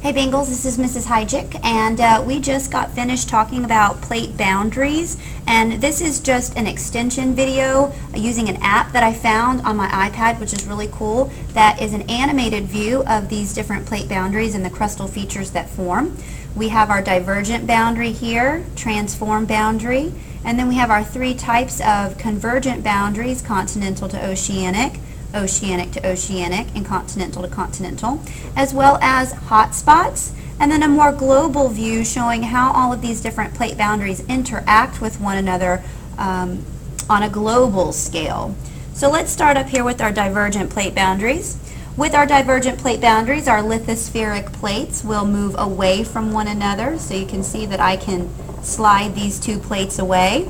Hey Bengals, this is Mrs. Hyjic, and we just got finished talking about plate boundaries, and this is just an extension video using an app that I found on my iPad, which is really cool, that is an animated view of these different plate boundaries and the crustal features that form. We have our divergent boundary here, transform boundary, and then we have our three types of convergent boundaries, continental to oceanic, oceanic to oceanic, and continental to continental, as well as hotspots, and then a more global view showing how all of these different plate boundaries interact with one another on a global scale. So let's start up here with our divergent plate boundaries. With our divergent plate boundaries, our lithospheric plates will move away from one another, so you can see that I can slide these two plates away.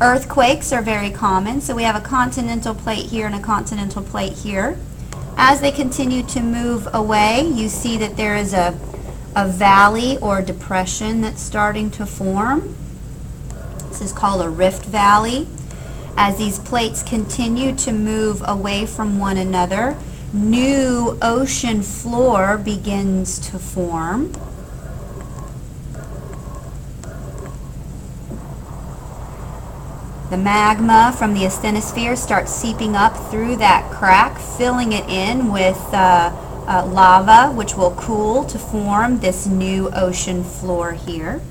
Earthquakes are very common, so we have a continental plate here and a continental plate here. As they continue to move away, you see that there is a valley or depression that's starting to form. This is called a rift valley. As these plates continue to move away from one another, new ocean floor begins to form. The magma from the asthenosphere starts seeping up through that crack, filling it in with lava, which will cool to form this new ocean floor here.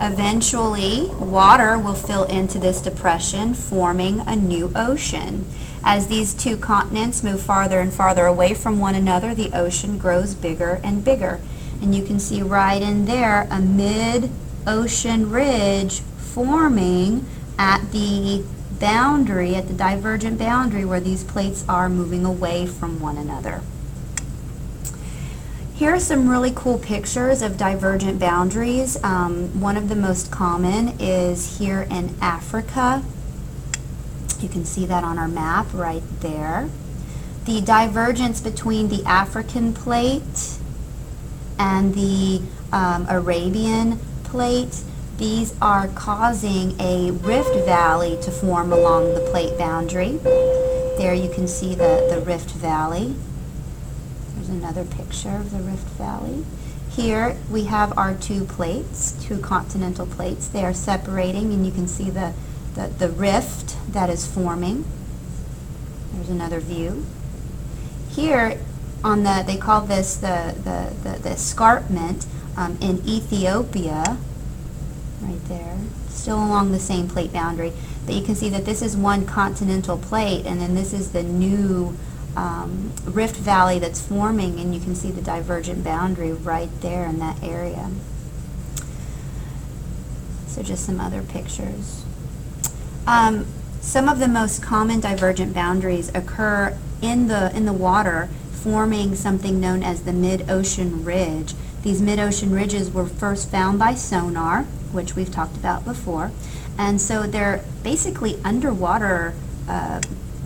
Eventually, water will fill into this depression, forming a new ocean. As these two continents move farther and farther away from one another, the ocean grows bigger and bigger. And you can see right in there a mid-ocean ridge forming at the boundary, at the divergent boundary where these plates are moving away from one another. Here are some really cool pictures of divergent boundaries. One of the most common is here in Africa. You can see that on our map right there. The divergence between the African plate and the Arabian plate, these are causing a rift valley to form along the plate boundary. There you can see the rift valley. There's another picture of the rift valley. Here we have our two plates, two continental plates. They are separating, and you can see the rift that is forming. There's another view. Here on they call this the escarpment in Ethiopia. Right there, still along the same plate boundary, but you can see that this is one continental plate, and then this is the new rift valley that's forming, and you can see the divergent boundary right there in that area. So just some other pictures. Some of the most common divergent boundaries occur in the water, forming something known as the mid-ocean ridge. These mid-ocean ridges were first found by sonar, which we've talked about before, and so they're basically underwater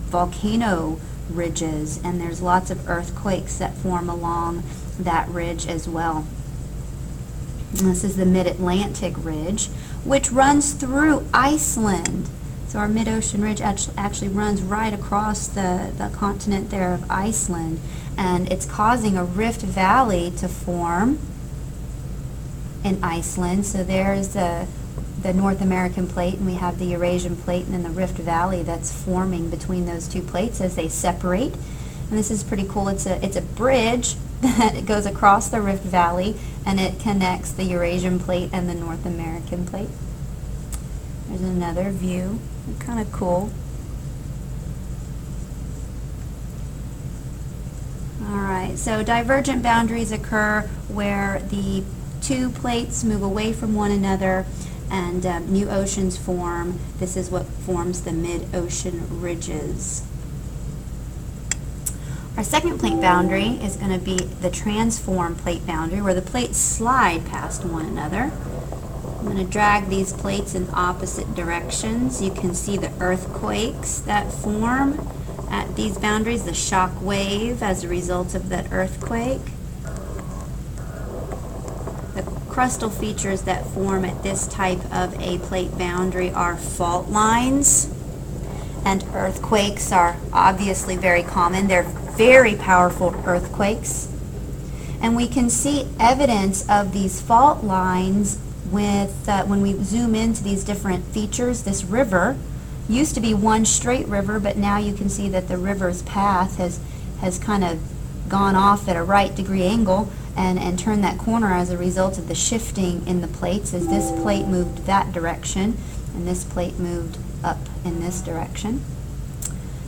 volcano ridges, and there's lots of earthquakes that form along that ridge as well. And this is the Mid-Atlantic Ridge, which runs through Iceland. So our mid-ocean ridge actually runs right across the continent there of Iceland, and it's causing a rift valley to form in Iceland. So there's the North American plate, and we have the Eurasian plate, and then the rift valley that's forming between those two plates as they separate. And this is pretty cool. It's a bridge that goes across the rift valley, and it connects the Eurasian plate and the North American plate. There's another view. Kind of cool. Alright, so divergent boundaries occur where the two plates move away from one another and new oceans form. This is what forms the mid-ocean ridges. Our second plate boundary is going to be the transform plate boundary, where the plates slide past one another. I'm going to drag these plates in opposite directions. You can see the earthquakes that form at these boundaries, the shock wave as a result of that earthquake. The crustal features that form at this type of a plate boundary are fault lines, and earthquakes are obviously very common. They're very powerful earthquakes. And we can see evidence of these fault lines with when we zoom into these different features. This river used to be one straight river, but now you can see that the river's path has kind of gone off at a right degree angle and turned that corner as a result of the shifting in the plates, as this plate moved that direction and this plate moved up in this direction.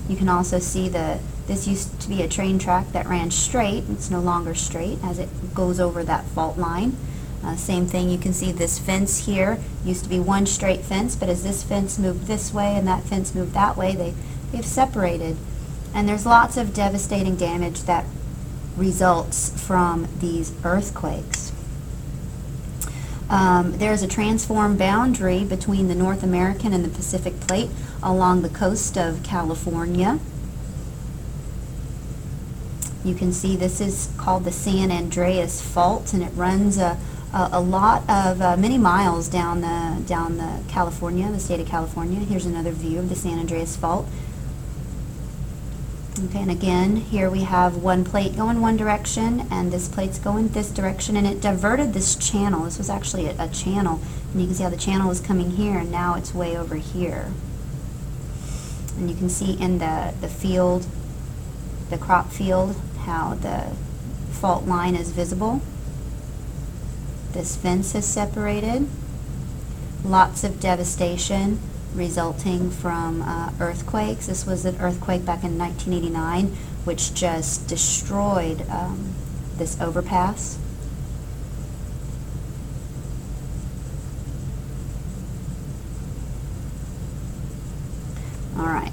You can also see this used to be a train track that ran straight. It's no longer straight as it goes over that fault line. Same thing, you can see this fence here used to be one straight fence, but as this fence moved this way and that fence moved that way, they've separated. And there's lots of devastating damage that results from these earthquakes. There's a transform boundary between the North American and the Pacific Plate along the coast of California. You can see this is called the San Andreas Fault, and it runs a lot of many miles down the California, the state of California. Here's another view of the San Andreas Fault. Okay, and again, here we have one plate going one direction, and this plate's going this direction, and it diverted this channel. This was actually a channel, and you can see how the channel was coming here, and now it's way over here. And you can see in the field, the crop field, how the fault line is visible. This fence is separated. Lots of devastation resulting from earthquakes. This was an earthquake back in 1989, which just destroyed this overpass. All right.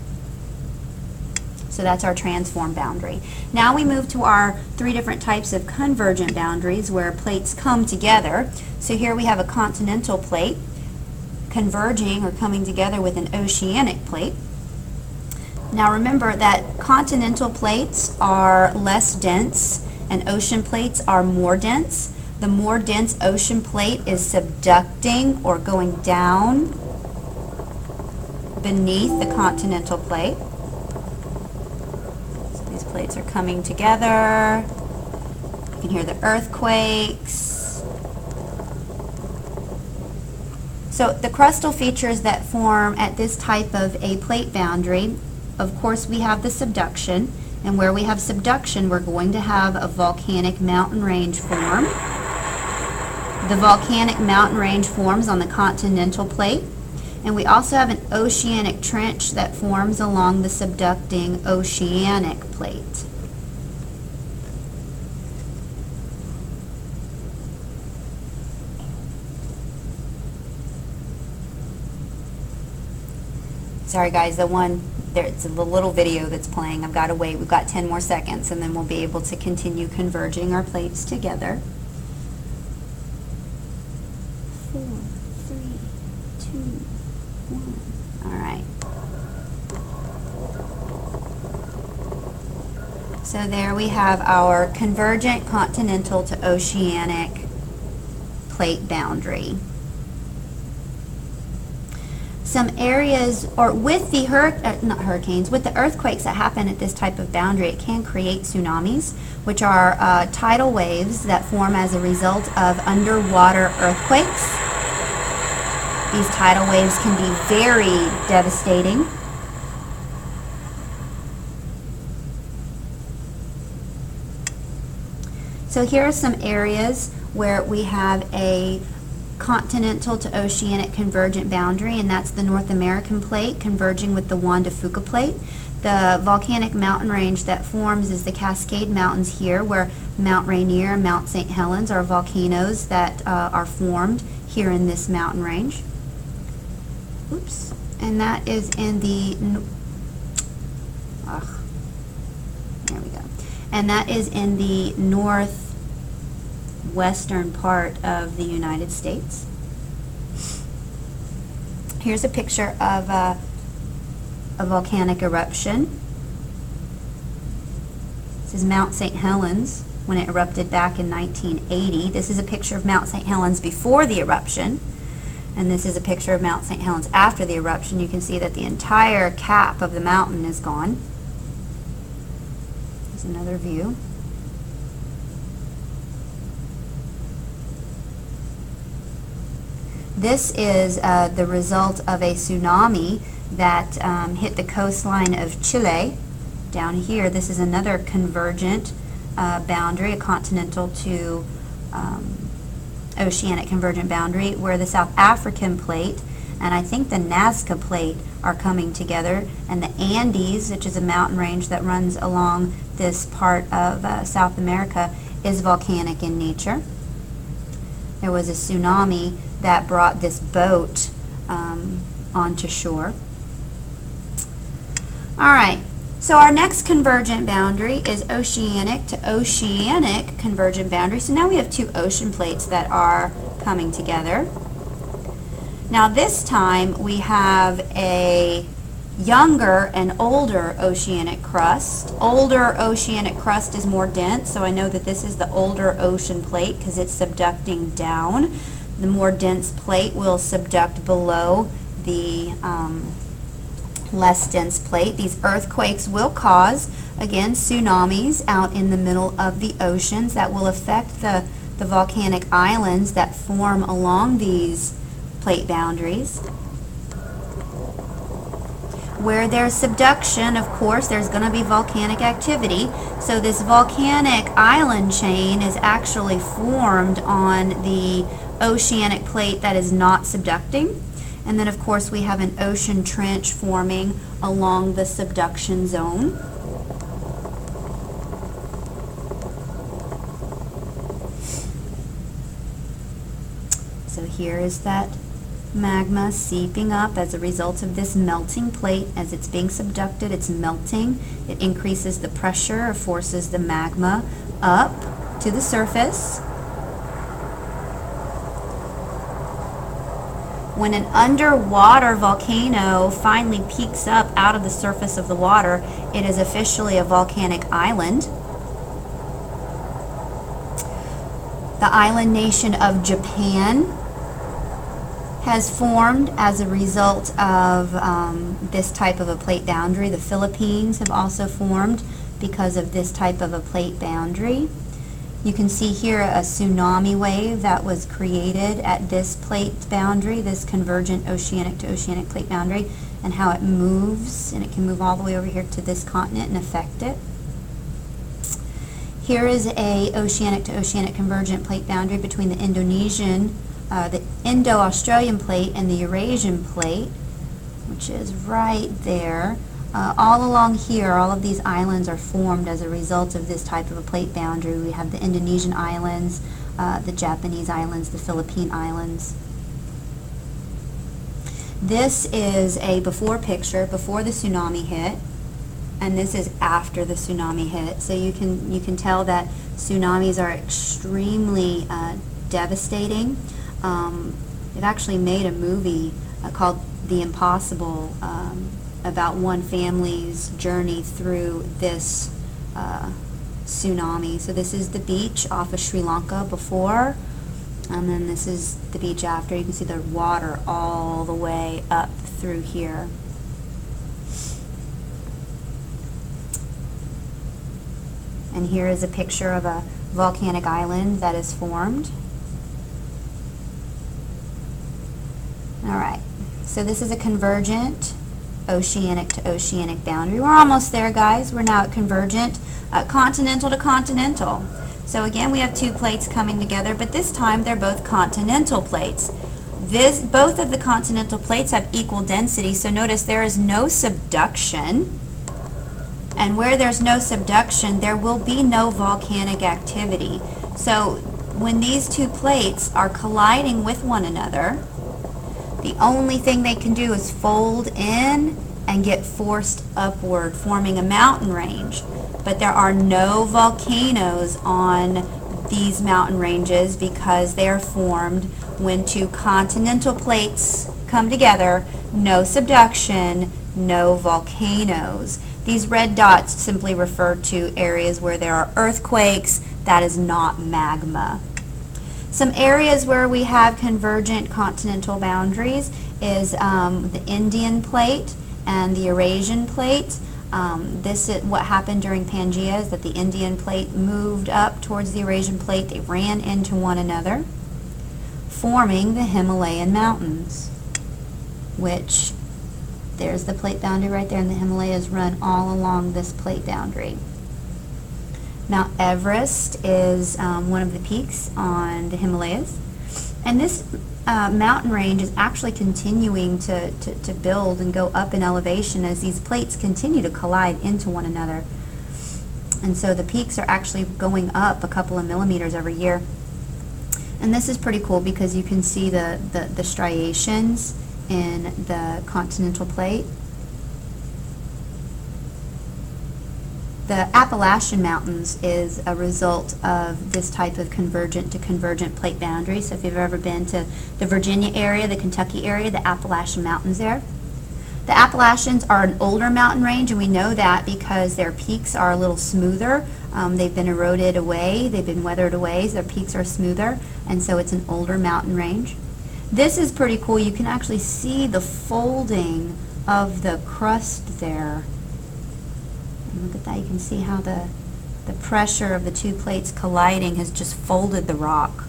So that's our transform boundary. Now we move to our three different types of convergent boundaries where plates come together. So here we have a continental plate converging or coming together with an oceanic plate. Now remember that continental plates are less dense and ocean plates are more dense. The more dense ocean plate is subducting or going down beneath the continental plate. So these plates are coming together. You can hear the earthquakes. So the crustal features that form at this type of a plate boundary, of course we have the subduction, and where we have subduction we're going to have a volcanic mountain range form. The volcanic mountain range forms on the continental plate, and we also have an oceanic trench that forms along the subducting oceanic plate. Sorry guys, it's a little video that's playing. I've got to wait. We've got 10 more seconds and then we'll be able to continue converging our plates together. 4, 3, 2, 1. All right. So there we have our convergent continental to oceanic plate boundary. Some areas, or with the with the earthquakes that happen at this type of boundary, it can create tsunamis, which are tidal waves that form as a result of underwater earthquakes. These tidal waves can be very devastating. So here are some areas where we have a continental to oceanic convergent boundary, and that's the North American plate converging with the Juan de Fuca plate. The volcanic mountain range that forms is the Cascade Mountains here, where Mount Rainier and Mount St. Helens are volcanoes that are formed here in this mountain range. Oops. And that is in the there we go. And that is in the northwestern part of the United States. Here's a picture of a volcanic eruption. This is Mount St. Helens when it erupted back in 1980. This is a picture of Mount St. Helens before the eruption, and this is a picture of Mount St. Helens after the eruption. You can see that the entire cap of the mountain is gone. Here's another view. This is the result of a tsunami that hit the coastline of Chile. Down here, this is another convergent boundary, a continental to oceanic convergent boundary, where the South African plate and I think the Nazca plate are coming together, and the Andes, which is a mountain range that runs along this part of South America, is volcanic in nature. There was a tsunami that brought this boat onto shore. All right, so our next convergent boundary is oceanic to oceanic convergent boundary. So now we have two ocean plates that are coming together. Now this time we have a younger and older oceanic crust. Older oceanic crust is more dense, so I know that this is the older ocean plate because it's subducting down. The more dense plate will subduct below the less dense plate. These earthquakes will cause, again, tsunamis out in the middle of the oceans that will affect the volcanic islands that form along these plate boundaries. Where there's subduction, of course, there's going to be volcanic activity. So this volcanic island chain is actually formed on the oceanic plate that is not subducting. And then, of course, we have an ocean trench forming along the subduction zone. So here is that magma seeping up as a result of this melting plate. As it's being subducted, it's melting. It increases the pressure, forces the magma up to the surface. When an underwater volcano finally peaks up out of the surface of the water, it is officially a volcanic island. The island nation of Japan has formed as a result of this type of a plate boundary. The Philippines have also formed because of this type of a plate boundary. You can see here a tsunami wave that was created at this plate boundary, this convergent oceanic to oceanic plate boundary, and how it moves, and it can move all the way over here to this continent and affect it. Here is a oceanic to oceanic convergent plate boundary between the the Indo-Australian plate and the Eurasian plate, which is right there. All along here, all of these islands are formed as a result of this type of a plate boundary. We have the Indonesian islands, the Japanese islands, the Philippine islands. This is a before picture, before the tsunami hit, and this is after the tsunami hit. So you can tell that tsunamis are extremely devastating. They've actually made a movie called The Impossible about one family's journey through this tsunami. So this is the beach off of Sri Lanka before, and then this is the beach after. You can see the water all the way up through here. And here is a picture of a volcanic island that is formed. All right, so this is a convergent oceanic to oceanic boundary. We're almost there, guys. We're now at convergent continental to continental. So again, we have two plates coming together, but this time they're both continental plates. Both of the continental plates have equal density, so notice there is no subduction. And where there's no subduction, there will be no volcanic activity. So when these two plates are colliding with one another, the only thing they can do is fold in and get forced upward, forming a mountain range. But there are no volcanoes on these mountain ranges because they are formed when two continental plates come together. No subduction, no volcanoes. These red dots simply refer to areas where there are earthquakes. That is not magma. Some areas where we have convergent continental boundaries is the Indian plate and the Eurasian plate. This is what happened during Pangea, is that the Indian plate moved up towards the Eurasian plate. They ran into one another, forming the Himalayan mountains, which there's the plate boundary right there, and the Himalayas run all along this plate boundary. Mount Everest is one of the peaks on the Himalayas, and this mountain range is actually continuing to build and go up in elevation as these plates continue to collide into one another. And so the peaks are actually going up a couple of millimeters every year. And this is pretty cool because you can see the striations in the continental plate. The Appalachian Mountains is a result of this type of convergent to convergent plate boundary. So if you've ever been to the Virginia area, the Kentucky area, the Appalachian Mountains there. The Appalachians are an older mountain range, and we know that because their peaks are a little smoother. They've been eroded away, they've been weathered away, so their peaks are smoother, and so it's an older mountain range. This is pretty cool. You can actually see the folding of the crust there. And look at that. You can see how the pressure of the two plates colliding has just folded the rock.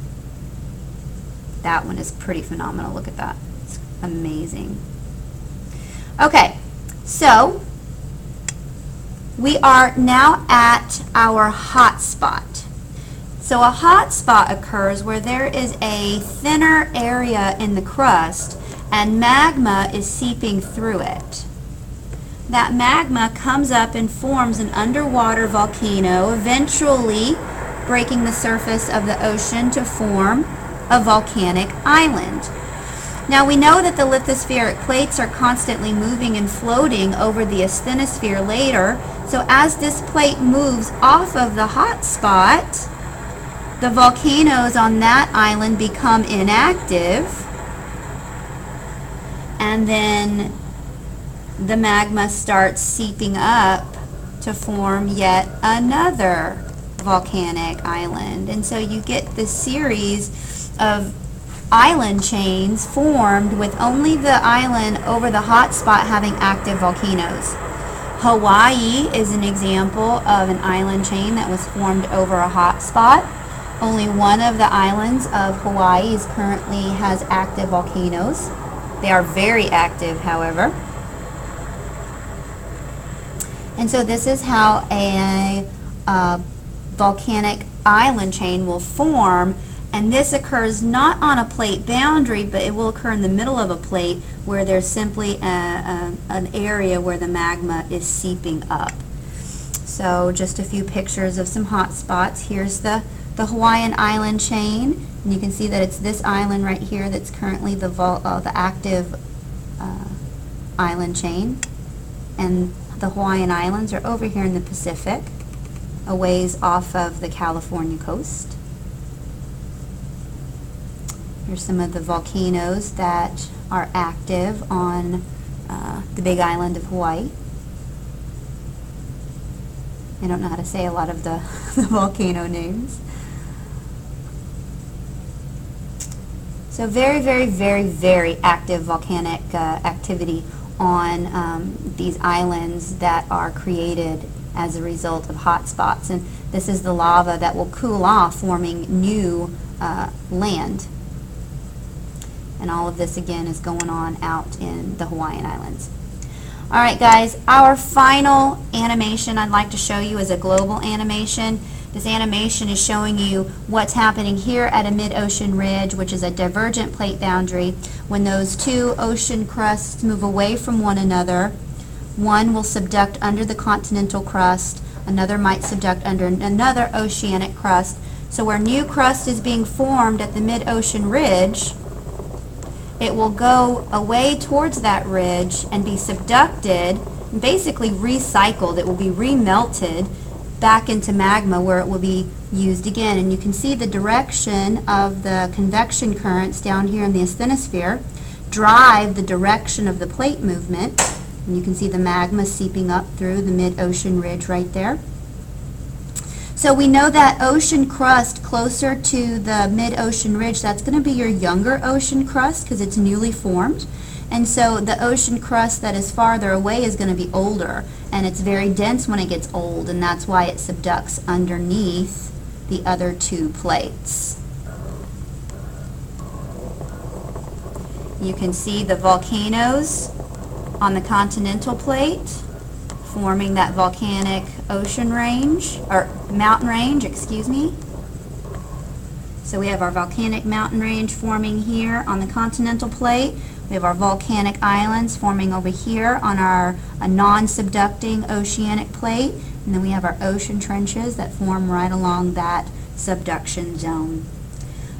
That one is pretty phenomenal. Look at that. It's amazing. Okay, so we are now at our hot spot. So a hot spot occurs where there is a thinner area in the crust and magma is seeping through it. That magma comes up and forms an underwater volcano, eventually breaking the surface of the ocean to form a volcanic island. Now we know that the lithospheric plates are constantly moving and floating over the asthenosphere later, so as this plate moves off of the hot spot, the volcanoes on that island become inactive, and then the magma starts seeping up to form yet another volcanic island. And so you get this series of island chains formed with only the island over the hot spot having active volcanoes. Hawaii is an example of an island chain that was formed over a hot spot. Only one of the islands of Hawaii currently has active volcanoes. They are very active, however. And so this is how a volcanic island chain will form. And this occurs not on a plate boundary, but it will occur in the middle of a plate where there's simply an area where the magma is seeping up. So just a few pictures of some hot spots. Here's the Hawaiian island chain. And you can see that it's this island right here that's currently the active island chain. And the Hawaiian Islands are over here in the Pacific, a ways off of the California coast. Here's some of the volcanoes that are active on the big island of Hawaii. I don't know how to say a lot of the volcano names. So very, very, very, very active volcanic activity on these islands that are created as a result of hot spots. And this is the lava that will cool off, forming new land. And all of this, again, is going on out in the Hawaiian Islands. All right, guys, our final animation I'd like to show you is a global animation. This animation is showing you what's happening here at a mid-ocean ridge, which is a divergent plate boundary. When those two ocean crusts move away from one another, one will subduct under the continental crust, another might subduct under another oceanic crust. So where new crust is being formed at the mid-ocean ridge, it will go away towards that ridge and be subducted, basically recycled. It will be remelted back into magma where it will be used again. And you can see the direction of the convection currents down here in the asthenosphere drive the direction of the plate movement. And you can see the magma seeping up through the mid-ocean ridge right there. So we know that ocean crust closer to the mid-ocean ridge, that's going to be your younger ocean crust because it's newly formed. And so the ocean crust that is farther away is going to be older, and it's very dense when it gets old, and that's why it subducts underneath the other two plates. You can see the volcanoes on the continental plate forming that volcanic ocean range, or mountain range, excuse me. So we have our volcanic mountain range forming here on the continental plate. We have our volcanic islands forming over here on our non-subducting oceanic plate. And then we have our ocean trenches that form right along that subduction zone.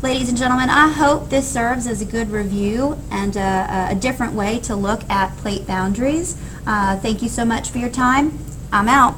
Ladies and gentlemen, I hope this serves as a good review and a different way to look at plate boundaries. Thank you so much for your time. I'm out.